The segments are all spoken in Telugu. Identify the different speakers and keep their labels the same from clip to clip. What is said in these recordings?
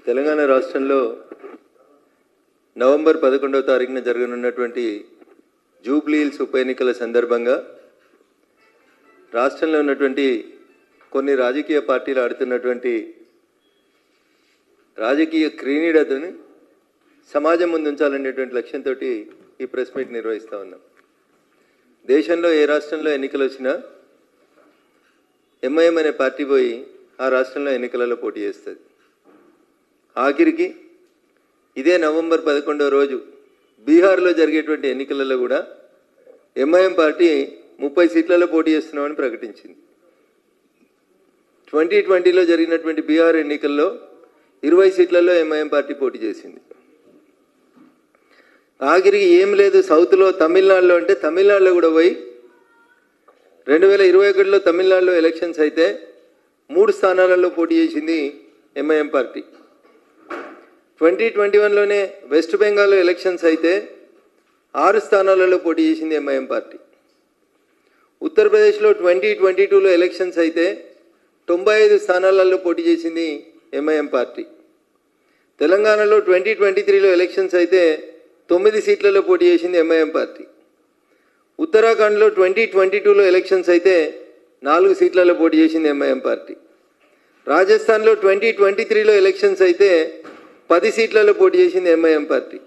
Speaker 1: తెలంగాణ రాష్ట్రంలో నవంబర్ 11వ తారీఖున జరగనున్నటువంటి జూబ్లీ హిల్స్ ఉప ఎన్నికల సందర్భంగా రాష్ట్రంలో ఉన్నటువంటి కొన్ని రాజకీయ పార్టీలు ఆడుతున్నటువంటి రాజకీయ క్రీడని సమాజం ముందు ఉంచాలనేటువంటి లక్ష్యంతో ఈ ప్రెస్ మీట్ నిర్వహిస్తూ ఉన్నాం. దేశంలో ఏ రాష్ట్రంలో ఎన్నికలు వచ్చినా ఎంఐఎం అనే పార్టీ పోయి ఆ రాష్ట్రంలో ఎన్నికలలో పోటీ చేస్తుంది. ఆఖరికి ఇదే నవంబర్ 11వ రోజు బీహార్లో జరిగేటువంటి ఎన్నికలలో కూడా ఎంఐఎం పార్టీ 30 సీట్లలో పోటీ చేస్తున్నామని ప్రకటించింది. 2020లో జరిగినటువంటి బీహార్ ఎన్నికల్లో 20 సీట్లలో ఎంఐఎం పార్టీ పోటీ చేసింది. ఆఖరికి ఏం లేదు సౌత్లో తమిళనాడులో అంటే తమిళనాడులో కూడా పోయి 2021లో తమిళనాడులో ఎలక్షన్స్ అయితే 3 స్థానాలలో పోటీ చేసింది ఎంఐఎం పార్టీ. 2021లోనే వెస్ట్ బెంగాల్లో ఎలక్షన్స్ అయితే 6 స్థానాలలో పోటీ చేసింది ఎంఐఎం పార్టీ. ఉత్తరప్రదేశ్లో 2022లో ఎలక్షన్స్ అయితే 95 స్థానాలలో పోటీ చేసింది ఎంఐఎం పార్టీ. తెలంగాణలో 2023లో ఎలక్షన్స్ అయితే 9 సీట్లలో పోటీ చేసింది ఎంఐఎం పార్టీ. ఉత్తరాఖండ్లో 2022లో ఎలక్షన్స్ అయితే 4 సీట్లలో పోటీ చేసింది ఎంఐఎం పార్టీ. రాజస్థాన్లో 2023లో ఎలక్షన్స్ అయితే 10 సీట్లలో పోటీ చేసింది ఎంఐఎం పార్టీ.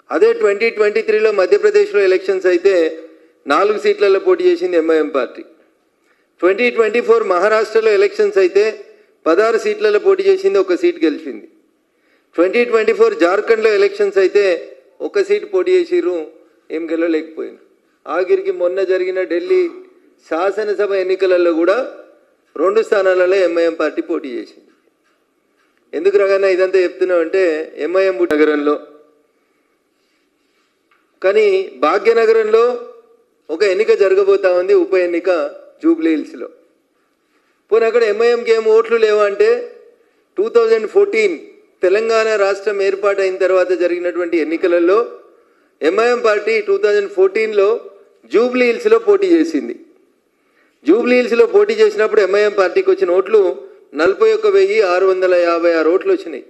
Speaker 1: అదే 2023లో మధ్యప్రదేశ్లో ఎలక్షన్స్ అయితే 4 సీట్లలో పోటీ చేసింది ఎంఐఎం పార్టీ. 2024 మహారాష్ట్రలో ఎలక్షన్స్ అయితే 16 సీట్లలో పోటీ చేసింది, 1 సీట్ గెలిచింది. 2024 జార్ఖండ్లో ఎలక్షన్స్ అయితే 1 సీట్ పోటీ చేసిర్రు, ఏం గెలవలేకపోయింది. ఆఖరికి మొన్న జరిగిన ఢిల్లీ శాసనసభ ఎన్నికలలో కూడా 2 స్థానాలలో ఎంఐఎం పార్టీ పోటీ చేసింది. ఎందుకు రగన్నా ఇదంతా చెప్తున్నామంటే ఎంఐఎం నగరంలో కానీ భాగ్యనగరంలో ఒక ఎన్నిక జరగబోతా ఉంది, ఉప ఎన్నిక జూబ్లీ హిల్స్లో. పోనీ అక్కడ ఎంఐఎంకి ఏం ఓట్లు లేవా అంటే 2014 తెలంగాణ రాష్ట్రం ఏర్పాటైన తర్వాత జరిగినటువంటి ఎన్నికలలో ఎంఐఎం పార్టీ 2014లో జూబ్లీ హిల్స్లో పోటీ చేసింది. జూబ్లీ హిల్స్లో పోటీ చేసినప్పుడు ఎంఐఎం పార్టీకి వచ్చిన ఓట్లు 41,656 ఓట్లు వచ్చినాయి.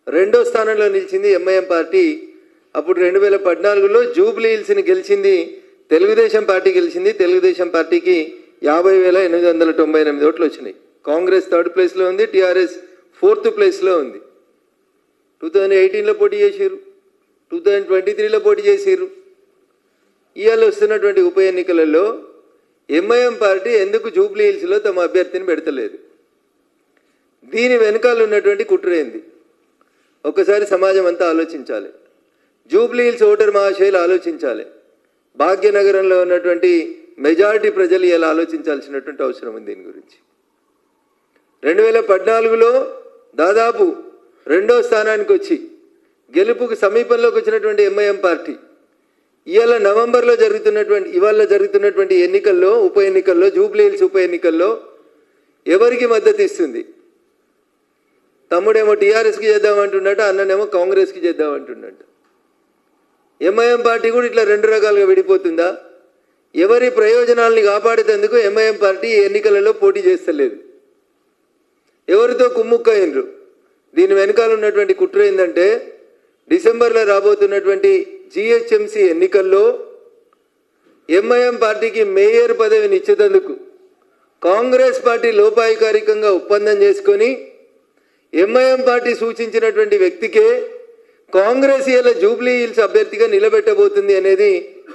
Speaker 1: 2వ స్థానంలో నిలిచింది ఎంఐఎం పార్టీ. అప్పుడు 2014లో జూబ్లీ హిల్స్ని గెలిచింది తెలుగుదేశం పార్టీ గెలిచింది. తెలుగుదేశం పార్టీకి 50,898 ఓట్లు వచ్చినాయి. కాంగ్రెస్ 3rd ప్లేస్లో ఉంది, టీఆర్ఎస్ 4th ప్లేస్లో ఉంది. 2018లో పోటీ చేసిర్రు, 2023లో పోటీ చేసిర్రు. ఇవాళ వస్తున్నటువంటి ఉప ఎన్నికలలో ఎంఐఎం పార్టీ ఎందుకు జూబ్లీ హిల్స్లో తమ అభ్యర్థిని పెడతలేదు? దీని వెనకాల ఉన్నటువంటి కుట్ర ఏంది? ఒక్కసారి సమాజం అంతా ఆలోచించాలి. జూబ్లీ హిల్స్ ఓటర్ మహాశయులు ఆలోచించాలి. భాగ్యనగరంలో ఉన్నటువంటి మెజారిటీ ప్రజలు ఇలా ఆలోచించాల్సినటువంటి అవసరం ఉంది దీని గురించి. 2014లో దాదాపు 2వ స్థానానికి వచ్చి గెలుపుకు సమీపంలోకి వచ్చినటువంటి ఎంఐఎం పార్టీ ఇవాళ నవంబర్లో జరుగుతున్నటువంటి ఎన్నికల్లో ఉప ఎన్నికల్లో జూబ్లీ హిల్స్ ఉప ఎన్నికల్లో ఎవరికి మద్దతు ఇస్తుంది? తమ్ముడేమో టీఆర్ఎస్కి చేద్దామంటున్నట్టు, అన్ననేమో కాంగ్రెస్కి చేద్దామంటున్నట్టు. ఎంఐఎం పార్టీ కూడా ఇట్లా 2 రకాలుగా విడిపోతుందా? ఎవరి ప్రయోజనాల్ని కాపాడేందుకు ఎంఐఎం పార్టీ ఎన్నికలలో పోటీ చేస్తలేదు. ఎవరితో కుమ్ముక్కయ్యిండ్రు? దీని వెనకాల ఉన్నటువంటి కుట్ర ఏంటంటే డిసెంబర్లో రాబోతున్నటువంటి జిహెచ్ఎంసీ ఎన్నికల్లో ఎంఐఎం పార్టీకి మేయర్ పదవిని ఇచ్చేందుకు కాంగ్రెస్ పార్టీ లోపాయికారికంగా ఒప్పందం చేసుకొని ఎంఐఎం పార్టీ సూచించినటువంటి వ్యక్తికే కాంగ్రెస్ ఇలా జూబ్లీ హిల్స్ అభ్యర్థిగా నిలబెట్టబోతుంది అనేది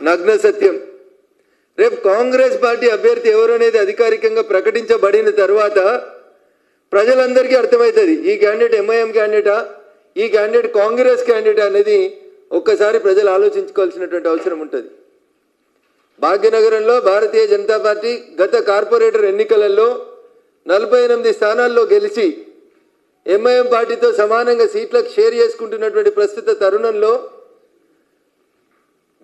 Speaker 1: నగ్న సత్యం. రేపు కాంగ్రెస్ పార్టీ అభ్యర్థి ఎవరు అనేది అధికారికంగా ప్రకటించబడిన తర్వాత ప్రజలందరికీ అర్థమవుతుంది ఈ క్యాండిడేట్ ఎంఐఎం క్యాండిడేటా, ఈ క్యాండిడేట్ కాంగ్రెస్ క్యాండిడేట్ అనేది ఒక్కసారి ప్రజలు ఆలోచించుకోవాల్సినటువంటి అవసరం ఉంటుంది. భాగ్యనగరంలో భారతీయ జనతా పార్టీ గత కార్పొరేటర్ ఎన్నికలలో 48 స్థానాల్లో గెలిచి ఎంఐఎం పార్టీతో సమానంగా సీట్లకు షేర్ చేసుకుంటున్నటువంటి ప్రస్తుత తరుణంలో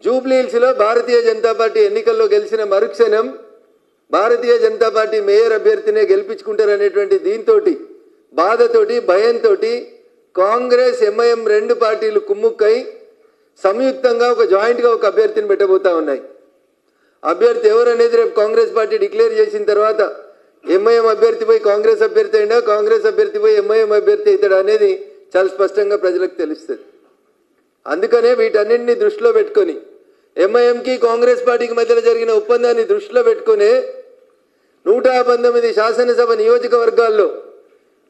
Speaker 1: జూబ్లీ హిల్స్లో భారతీయ జనతా పార్టీ ఎన్నికల్లో గెలిచిన మరుక్షణం భారతీయ జనతా పార్టీ మేయర్ అభ్యర్థినే గెలిపించుకుంటారనేటువంటి దీంతో బాధతోటి భయంతో కాంగ్రెస్ ఎంఐఎం 2 పార్టీలు కుమ్ముక్కై సంయుక్తంగా జాయింట్గా ఒక అభ్యర్థిని పెట్టబోతా ఉన్నాయి. అభ్యర్థి ఎవరు అనేది రేపు కాంగ్రెస్ పార్టీ డిక్లేర్ చేసిన తర్వాత ఎంఐఎం అభ్యర్థి పోయి కాంగ్రెస్ అభ్యర్థి అయినా, కాంగ్రెస్ అభ్యర్థి పోయి ఎంఐఎం అభ్యర్థి అవుతాడు అనేది చాలా స్పష్టంగా ప్రజలకు తెలుస్తుంది. అందుకనే వీటన్నింటినీ దృష్టిలో పెట్టుకొని ఎంఐఎంకి కాంగ్రెస్ పార్టీకి మధ్యలో జరిగిన ఒప్పందాన్ని దృష్టిలో పెట్టుకుని 119 శాసనసభ నియోజకవర్గాల్లో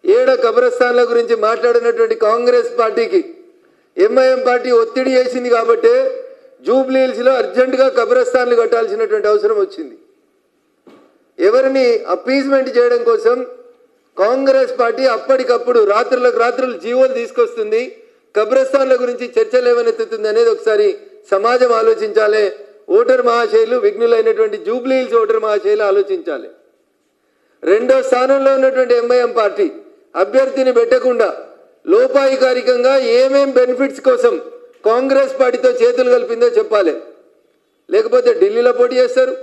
Speaker 1: 7 కబ్రస్థాన్ల గురించి మాట్లాడినటువంటి కాంగ్రెస్ పార్టీకి ఎంఐఎం పార్టీ ఒత్తిడి చేసింది కాబట్టి జూబ్లీ హిల్స్లో అర్జెంటుగా కబ్రస్థాన్లు కట్టాల్సినటువంటి అవసరం వచ్చింది. ఎవరిని అప్పీజ్మెంట్ చేయడం కోసం కాంగ్రెస్ పార్టీ అప్పటికప్పుడు రాత్రులకు రాత్రులు జీవోలు తీసుకొస్తుంది, కబ్రస్థాన్ల గురించి చర్చలు ఏమనెత్తుతుంది అనేది ఒకసారి సమాజం ఆలోచించాలి. ఓటర్ మహాశైలు విఘ్నులైనటువంటి జూబ్లీ హిల్స్ ఓటర్ మహాశైలు ఆలోచించాలి. 2వ స్థానంలో ఉన్నటువంటి ఎంఐఎం పార్టీ అభ్యర్థిని పెట్టకుండా లోపాయికారికంగా ఏమేం బెనిఫిట్స్ కోసం కాంగ్రెస్ పార్టీతో చేతులు కలిపిందో చెప్పాలి. లేకపోతే ఢిల్లీలో పోటీ చేస్తారు,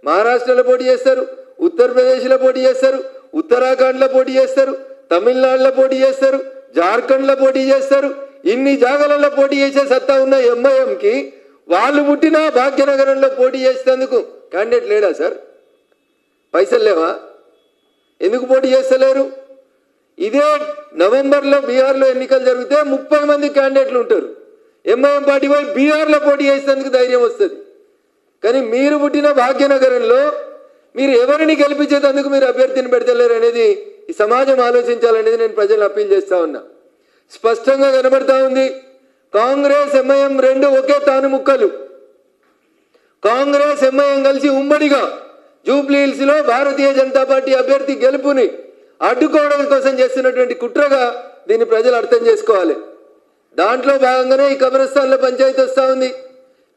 Speaker 1: మహారాష్ట్రలో పోటీ చేస్తారు, ఉత్తరప్రదేశ్లో పోటీ చేస్తారు, ఉత్తరాఖండ్లో పోటీ చేస్తారు, తమిళనాడులో పోటీ చేస్తారు, జార్ఖండ్లో పోటీ చేస్తారు. ఇన్ని జాగాలలో పోటీ చేసే సత్తా ఉన్న ఎంఐఎంకి వాళ్ళు పుట్టిన భాగ్యనగరంలో పోటీ చేసేందుకు క్యాండిడేట్ లేడా సార్? పైసలు లేవా? ఎందుకు పోటీ చేస్తలేరు? ఇదే నవంబర్లో బీహార్లో ఎన్నికలు జరిగితే 30 మంది క్యాండిడేట్లు ఉంటారు. ఎంఐఎం పార్టీ పోయి బీహార్లో పోటీ చేసేందుకు ధైర్యం వస్తుంది. కానీ మీరు పుట్టిన భాగ్యనగరంలో మీరు ఎవరిని గెలిపించేందుకు మీరు అభ్యర్థిని పెడతలేరు అనేది ఈ సమాజం ఆలోచించాలనేది నేను ప్రజలను అప్పీల్ చేస్తా ఉన్నా. స్పష్టంగా కనబడతా ఉంది, కాంగ్రెస్ ఎంఐఎం 2 ఒకే తాను ముక్కలు. కాంగ్రెస్ ఎంఐఎం కలిసి ఉమ్మడిగా జూబ్లీ హిల్స్లో భారతీయ జనతా పార్టీ అభ్యర్థి గెలుపుని అడ్డుకోవడం కోసం చేస్తున్నటువంటి కుట్రగా దీన్ని ప్రజలు అర్థం చేసుకోవాలి. దాంట్లో భాగంగానే ఈ కబ్రస్థాన్లో పంచాయతీ వస్తూ ఉంది.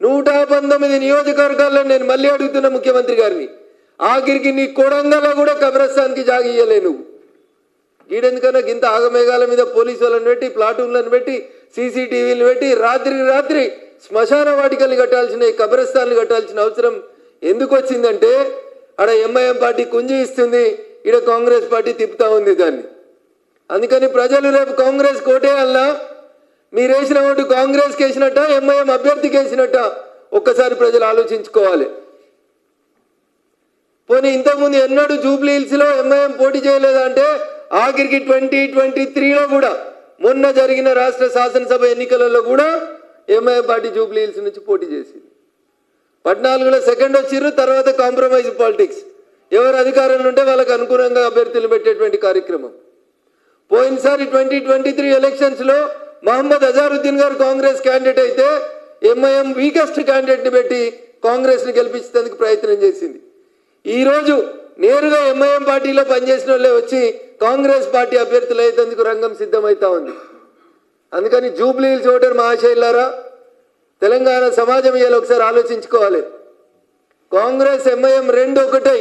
Speaker 1: 119 నియోజకవర్గాల్లో నేను మళ్ళీ అడుగుతున్న ముఖ్యమంత్రి గారిని, ఆఖరికి నీ కొడంగల్లో కూడా కబ్రస్థాన్కి జాగ ఇయ్యలే నువ్వు. ఈడెందుకన్నా గింత ఆగమేఘాల మీద పోలీసు వాళ్ళని పెట్టి, ప్లాటూన్లను పెట్టి, సీసీటీవీలు పెట్టి రాత్రి శ్మశాన వాటికలు కట్టాల్సిన, కబ్రస్థాన్లు కట్టాల్సిన అవసరం ఎందుకు వచ్చిందంటే ఆడ ఎంఐఎం పార్టీ కుంజి ఇస్తుంది, ఈడ కాంగ్రెస్ పార్టీ తిప్పుతా ఉంది దాన్ని. అందుకని ప్రజలు రేపు కాంగ్రెస్ కోటేయాలన్నా మీరు వేసిన ఓటు కాంగ్రెస్కి వేసినట్ట, ఎంఐఎం అభ్యర్థికి వేసినట్ట ఒక్కసారి ప్రజలు ఆలోచించుకోవాలి. పోనీ ఇంతకుముందు ఎన్నడూ జూబ్లీ హిల్స్లో ఎంఐఎం పోటీ చేయలేదంటే ఆఖరికి 2023లో కూడా మొన్న జరిగిన రాష్ట్ర శాసనసభ ఎన్నికలలో కూడా ఎంఐఎం పార్టీ జూబ్లీ హిల్స్ నుంచి పోటీ చేసింది. 14లో సెకండ్ వచ్చిర్రు, తర్వాత కాంప్రమైజ్ పాలిటిక్స్, ఎవరు అధికారంలో ఉంటే వాళ్ళకు అనుకూలంగా అభ్యర్థులు పెట్టేటువంటి కార్యక్రమం. పోయినసారి 2023 ఎలక్షన్స్లో మహమ్మద్ అజారుద్దీన్ గారు కాంగ్రెస్ క్యాండిడేట్ అయితే ఎంఐఎం వీకెస్ట్ క్యాండిడేట్ని పెట్టి కాంగ్రెస్ని గెలిపించేందుకు ప్రయత్నం చేసింది. ఈరోజు నేరుగా ఎంఐఎం పార్టీలో పనిచేసిన వాళ్ళే వచ్చి కాంగ్రెస్ పార్టీ అభ్యర్థులు అయ్యేందుకు రంగం సిద్ధమవుతా ఉంది. అందుకని జూబ్లీ హిల్స్ ఓటర్ మహాశైలారా, తెలంగాణ సమాజం ఇవాళ ఒకసారి ఆలోచించుకోవాలి. కాంగ్రెస్ ఎంఐఎం 2 ఒకటై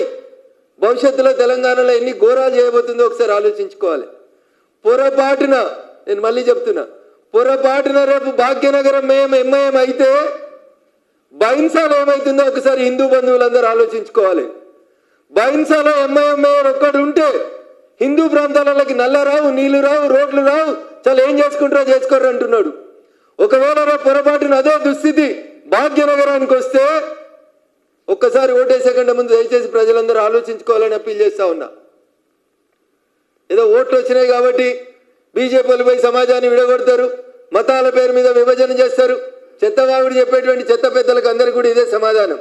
Speaker 1: భవిష్యత్తులో తెలంగాణలో ఎన్ని ఘోరాలు చేయబోతుందో ఒకసారి ఆలోచించుకోవాలి. పొరపాటున, నేను మళ్ళీ చెప్తున్నా, పొరపాటున రేపు భాగ్యనగరం ఎంఐఎం అయితే బైన్సాలో ఏమవుతుందో ఒకసారి హిందూ బంధువులందరూ ఆలోచించుకోవాలి. బైన్సాలో ఎంఐఎం మేయర్ ఒక్కడు ఉంటే హిందూ ప్రాంతాలకి నల్ల రావు, నీళ్లు రావు, రోడ్లు రావు, చాలా ఏం చేసుకుంటారో చేసుకోరు అంటున్నాడు. ఒకవేళ పొరపాటున అదే దుస్థితి భాగ్యనగరానికి వస్తే ఒక్కసారి ఓటేసే కంటే ముందు దయచేసి ప్రజలందరూ ఆలోచించుకోవాలని అప్పీల్ చేస్తా ఉన్నా. ఏదో ఓట్లు వచ్చినాయి కాబట్టి బీజేపీలు పోయి సమాజాన్ని విడగొడతారు, మతాల పేరు మీద విభజన చేస్తారు. చెత్తవాగుడు చెప్పేటువంటి చెత్త పెద్దలకు అందరికీ కూడా ఇదే సమాధానం.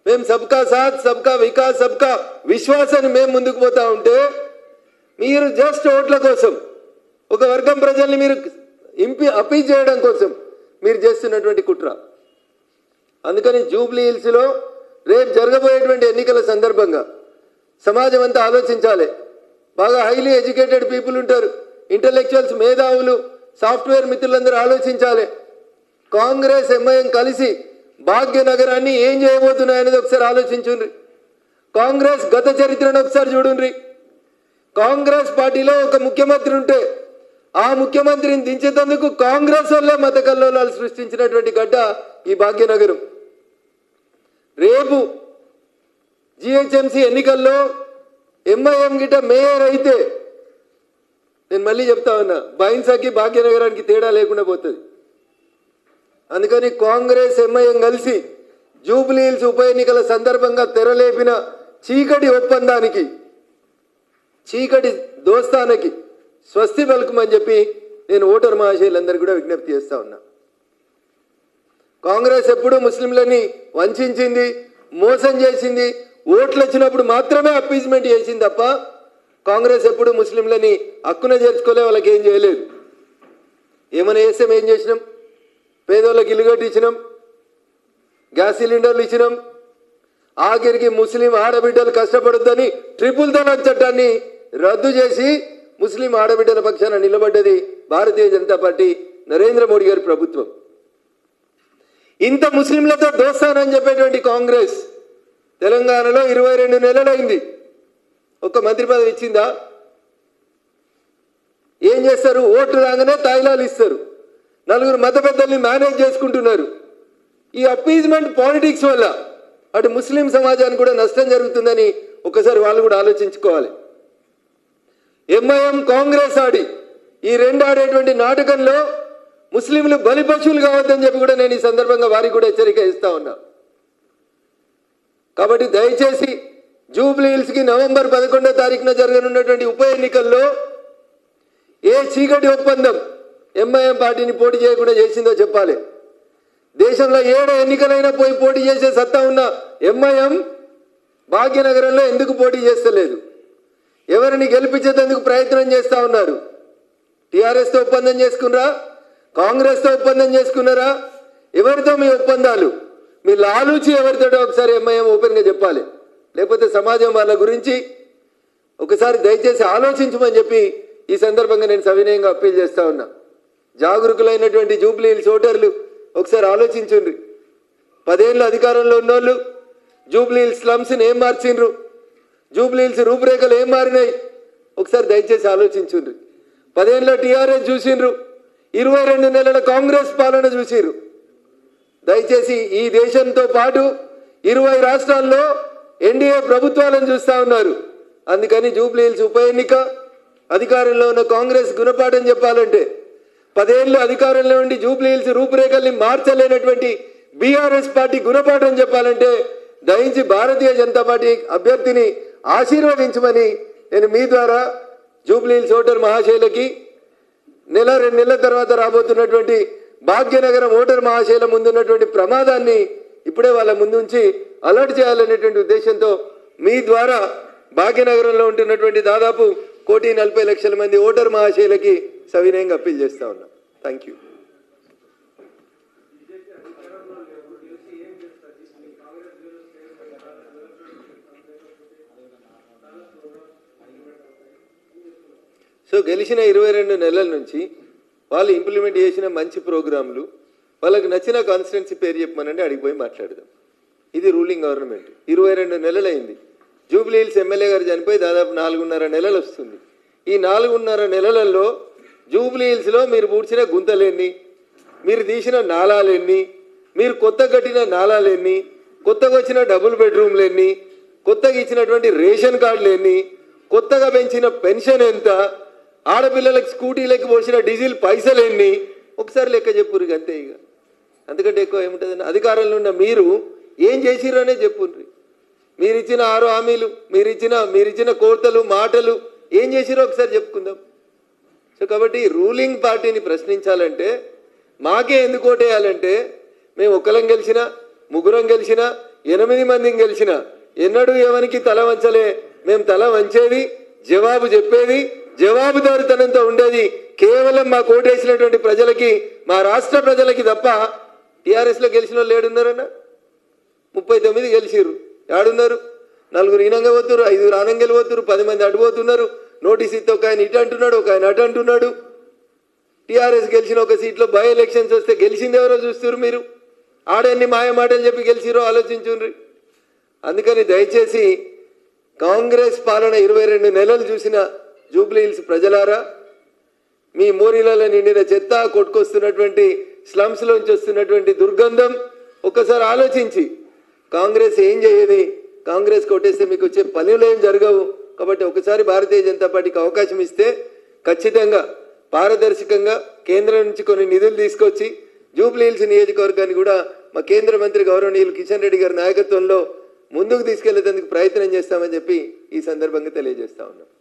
Speaker 1: మేము సబ్కా సాత్, సబ్కా వికాస్, సబ్కా విశ్వాసాన్ని మేము ముందుకు పోతా ఉంటే మీరు జస్ట్ ఓట్ల కోసం, ఒక వర్గం ప్రజల్ని మీరు అప్పీల్ చేయడం కోసం మీరు చేస్తున్నటువంటి కుట్ర. అందుకని జూబ్లీ హిల్స్లో రేపు జరగబోయేటువంటి ఎన్నికల సందర్భంగా సమాజం అంతా ఆలోచించాలి. బాగా హైలీ ఎడ్యుకేటెడ్ పీపుల్ ఉంటారు, ఇంటలెక్చువల్స్, మేధావులు, సాఫ్ట్వేర్ మిత్రులందరూ ఆలోచించాలి. కాంగ్రెస్ ఎంఐఎం కలిసి భాగ్యనగరాన్ని ఏం చేయబోతున్నాయనేది ఒకసారి ఆలోచించుండ్రి. కాంగ్రెస్ గత చరిత్రను ఒకసారి చూడుండ్రి. కాంగ్రెస్ పార్టీలో ఒక ముఖ్యమంత్రి ఉంటే ఆ ముఖ్యమంత్రిని దించేందుకు కాంగ్రెస్ వల్లే మత కల్లోలాలు సృష్టించినటువంటి గడ్డ ఈ భాగ్యనగరం. రేపు జిహెచ్ఎంసీ ఎన్నికల్లో ఎంఐఎం గిట మేయర్ అయితే నేను మళ్ళీ చెప్తా ఉన్నా, బైన్సాకి భాగ్యనగరానికి తేడా లేకుండా పోతుంది. అందుకని కాంగ్రెస్ ఎంఐఎం కలిసి జూబ్లీ హిల్స్ ఉప ఎన్నికల సందర్భంగా తెరలేపిన చీకటి ఒప్పందానికి, చీకటి దోస్తానికి స్వస్తి పలుకుమని చెప్పి నేను ఓటర్ మహాశయులందరూ కూడా విజ్ఞప్తి చేస్తా ఉన్నా. కాంగ్రెస్ ఎప్పుడూ ముస్లింలని వంచింది, మోసం చేసింది, ఓట్లు వచ్చినప్పుడు మాత్రమే అప్పీజ్మెంట్ చేసింది తప్ప కాంగ్రెస్ ఎప్పుడు ముస్లింలని హక్కున చేర్చుకోలే, వాళ్ళకి ఏం చేయలేదు. ఏమైనా చేసాం, ఏం చేసినాం? పేదోళ్ళకి ఇల్లు కట్టించినాం, గ్యాస్ సిలిండర్లు ఇచ్చినాం, ఆఖరికి ముస్లిం ఆడబిడ్డలు కష్టపడొద్దని ట్రిపుల్ తలాక్ చట్టాన్ని రద్దు చేసి ముస్లిం ఆడబిడ్డల పక్షాన నిలబడ్డది భారతీయ జనతా పార్టీ, నరేంద్ర మోడీ గారి ప్రభుత్వం. ఇంత ముస్లింలతో దోస్తానని చెప్పేటువంటి కాంగ్రెస్ తెలంగాణలో 22 నెలలైంది, ఒక్క మంత్రి పదవి ఇచ్చిందా? ఏం చేస్తారు? ఓట్లు రాగానే తాయిలాలు ఇస్తారు, నలుగురు మత పెద్దల్ని మేనేజ్ చేసుకుంటున్నారు. ఈ అప్పీజ్మెంట్ పాలిటిక్స్ వల్ల అటు ముస్లిం సమాజానికి కూడా నష్టం జరుగుతుందని ఒకసారి వాళ్ళు కూడా ఆలోచించుకోవాలి. ఎంఐఎం కాంగ్రెస్ ఆడి ఈ రెండు ఆడేటువంటి నాటకంలో ముస్లింలు బలిపశువులు కావద్దని చెప్పి కూడా నేను ఈ సందర్భంగా వారికి కూడా హెచ్చరిక ఇస్తా ఉన్నా. కాబట్టి దయచేసి జూబ్లీ హిల్స్కి నవంబర్ 11వ తారీఖున జరగనున్నటువంటి ఉప ఎన్నికల్లో ఏ చీకటి ఒప్పందం ఎంఐఎం పార్టీని పోటీ చేయకుండా చేసిందో చెప్పాలి. దేశంలో 7 ఎన్నికలైనా పోటీ చేసే సత్తా ఉన్న ఎంఐఎం భాగ్యనగరంలో ఎందుకు పోటీ చేస్తలేదు? ఎవరిని గెలిపించేందుకు ప్రయత్నం చేస్తూ ఉన్నారు? టీఆర్ఎస్తో ఒప్పందం చేసుకున్నారా? కాంగ్రెస్తో ఒప్పందం చేసుకున్నారా? ఎవరితో మీ ఒప్పందాలు? మీ లాలూచి ఎవరితోటో ఒకసారి ఎంఐఎం ఓపెన్గా చెప్పాలి. లేకపోతే సమాజం వాళ్ళ గురించి ఒకసారి దయచేసి ఆలోచించమని చెప్పి ఈ సందర్భంగా నేను సవినయంగా అప్పీల్ చేస్తా ఉన్నా. జాగరూకులైనటువంటి జూబ్లీ హిల్స్ ఓటర్లు ఒకసారి ఆలోచించండి. 10 ఏళ్ళు అధికారంలో ఉన్నోళ్ళు జూబ్లీ హిల్స్ స్లమ్స్ని ఏం మార్చిండ్రు, జూబ్లీ హిల్స్ రూపురేఖలు ఏం మారినాయి, ఒకసారి దయచేసి ఆలోచించండి. 10 ఏళ్ళ టీఆర్ఎస్ చూసిండ్రు, 22 నెలల కాంగ్రెస్ పాలన చూసిరు. దయచేసి ఈ దేశంతో పాటు 20 రాష్ట్రాల్లో ఎన్డీఏ ప్రభుత్వాలను చూస్తూ ఉన్నారు. అందుకని జూబ్లీ హిల్స్ ఉప ఎన్నిక అధికారంలో ఉన్న కాంగ్రెస్ గుణపాఠం చెప్పాలంటే, 10 ఏళ్ళు అధికారంలో ఉండి జూబ్లీ హిల్స్ రూపురేఖల్ని మార్చలేనటువంటి బీఆర్ఎస్ పార్టీ గుణపాఠం చెప్పాలంటే దయించి భారతీయ జనతా పార్టీ అభ్యర్థిని ఆశీర్వదించమని నేను మీ ద్వారా జూబ్లీ హిల్స్ ఓటర్ మహాశయులకి, 1-2 నెలల తర్వాత రాబోతున్నటువంటి భాగ్యనగరం ఓటర్ మహాశయుల ముందున్నటువంటి ప్రమాదాన్ని ఇప్పుడే వాళ్ళ ముందు ఉంచి అలర్ట్ చేయాలనేటువంటి ఉద్దేశంతో మీ ద్వారా భాగ్యనగరంలో ఉంటున్నటువంటి దాదాపు 1,40,00,000 మంది ఓటర్ మహాశయులకి సవినయంగా అప్పీల్ చేస్తా ఉన్నాం. Thank you. సో గెలిచిన 22 నెలల నుంచి వాళ్ళు ఇంప్లిమెంట్ చేసిన మంచి ప్రోగ్రాంలు, వాళ్ళకి నచ్చిన కాన్స్టిట్యున్సీ పేరు చెప్పమనంటే అడిగిపోయి మాట్లాడదాం. ఇది రూలింగ్ గవర్నమెంట్. 22 నెలలైంది. జూబ్లీ హిల్స్ ఎమ్మెల్యే గారు చనిపోయి దాదాపు 4.5 నెలలు వస్తుంది. ఈ 4.5 నెలలలో జూబ్లీ హిల్స్లో మీరు పూడ్చిన గుంతలెన్ని, మీరు తీసిన నాలాలెన్ని, మీరు కొత్తగా కట్టిన నాలాలెన్ని, కొత్తగా వచ్చిన డబుల్ బెడ్రూమ్లు ఎన్ని, కొత్తగా ఇచ్చినటువంటి రేషన్ కార్డులు ఎన్ని, కొత్తగా పెంచిన పెన్షన్ ఎంత, ఆడపిల్లలకు స్కూటీలకు పోసిన డీజిల్ పైసలు ఎన్ని, ఒకసారి లెక్క చెప్పుర్రు అంతే. ఇక అంతకంటే ఎక్కువ ఏముంటుందని అధికారంలో ఉన్న మీరు ఏం చేసిర్రు అనే చెప్పుర్రి. మీరిచ్చిన 6 హామీలు, మీరిచ్చిన కోర్తలు మాటలు ఏం చేసిరో ఒకసారి చెప్పుకుందాం. సో కాబట్టి రూలింగ్ పార్టీని ప్రశ్నించాలంటే మాకే ఎందుకు ఓటేయాలంటే, మేము ఒక్కలం గెలిచినా, ముగ్గురం గెలిచినా, 8 మందిని గెలిచినా ఎన్నడూ ఎవరికి తల వంచలే. మేము తల వంచేది, జవాబు చెప్పేది, జవాబుదారితనంతో ఉండేది కేవలం మా ఓటేసినటువంటి ప్రజలకి, మా రాష్ట్ర ప్రజలకి తప్ప. టీఆర్ఎస్లో గెలిచిన వాళ్ళు ఏడున్నారన్నా? 39 గెలిచిర్రు. ఏడున్నారు? 4 ఈనంగా పోతున్నారు, 5 ఆనంగా పోతున్నారు, 10 మంది అడిపోతున్నారు. నోటీస్ ఇస్తే ఒక ఆయన ఇటు అంటున్నాడు, ఒక ఆయన అటు అంటున్నాడు. టీఆర్ఎస్ గెలిచిన ఒక సీట్లో బై ఎలక్షన్స్ వస్తే గెలిచింది ఎవరో చూస్తున్నారు మీరు. ఆడన్ని మాయ మాటలు చెప్పి గెలిచిరో ఆలోచించుండ్రి. అందుకని దయచేసి కాంగ్రెస్ పాలన 22 నెలలు చూసిన జూబ్లీ హిల్స్ ప్రజలారా, మీ మోరీలలో నిండిన చెత్త, కొట్టుకొస్తున్నటువంటి స్లమ్స్లోంచి వస్తున్నటువంటి దుర్గంధం ఒక్కసారి ఆలోచించి కాంగ్రెస్ ఏం చేయదు, కాంగ్రెస్ కొట్టేస్తే మీకు వచ్చే పనులు ఏం జరగవు. కాబట్టి ఒకసారి భారతీయ జనతా పార్టీకి అవకాశం ఇస్తే ఖచ్చితంగా పారదర్శకంగా కేంద్రం నుంచి కొన్ని నిధులు తీసుకొచ్చి జూబ్లీ హిల్స్ నియోజకవర్గాన్ని కూడా మా కేంద్ర మంత్రి గౌరవనీయులు కిషన్ రెడ్డి గారి నాయకత్వంలో ముందుకు తీసుకెళ్లేందుకు ప్రయత్నం చేస్తామని చెప్పి ఈ సందర్భంగా తెలియజేస్తా ఉన్నాం.